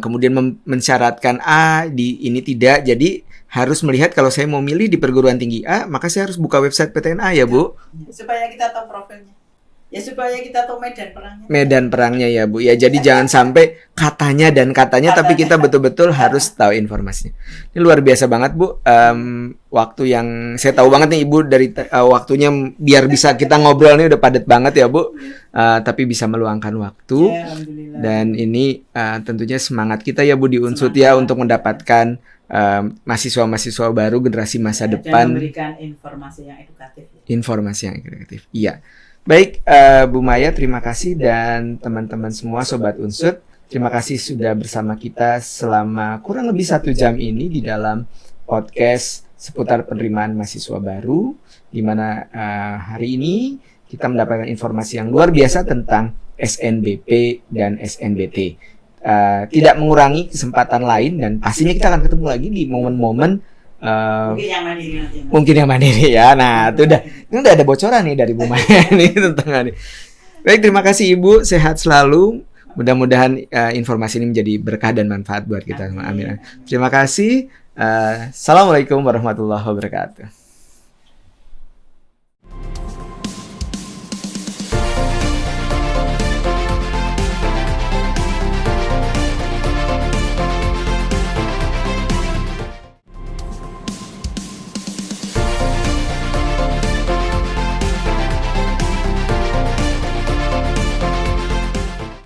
kemudian mensyaratkan A, di ini tidak. Jadi harus melihat kalau saya mau milih di perguruan tinggi A, maka saya harus buka website PTN A ya Bu. Supaya kita tahu profilnya. Ya supaya kita tahu medan perangnya. Medan perangnya ya Bu. Ya jadi jangan sampai katanya tapi kita betul-betul harus tahu informasinya. Ini luar biasa banget Bu. Waktu yang saya tahu banget nih Ibu dari waktunya biar bisa kita ngobrol nih udah padat banget ya Bu. Tapi bisa meluangkan waktu. Ya, dan ini tentunya semangat kita ya Bu di Unsud ya untuk mendapatkan mahasiswa-mahasiswa baru generasi masa depan. Dan memberikan informasi yang edukatif. Iya. Baik, Bu Maya, terima kasih, dan teman-teman semua Sobat Unsud, terima kasih sudah bersama kita selama kurang lebih 1 jam ini di dalam podcast seputar penerimaan mahasiswa baru, di mana hari ini kita mendapatkan informasi yang luar biasa tentang SNBP dan SNBT. Tidak mengurangi kesempatan lain, dan pastinya kita akan ketemu lagi di momen-momen mungkin yang mandiri ya. Nah, itu udah ada bocoran nih dari Bu Maya nih tentang ini. Baik, terima kasih Ibu, sehat selalu. Mudah-mudahan informasi ini menjadi berkah dan manfaat buat kita semua. Amin. Terima kasih. Assalamualaikum warahmatullahi wabarakatuh.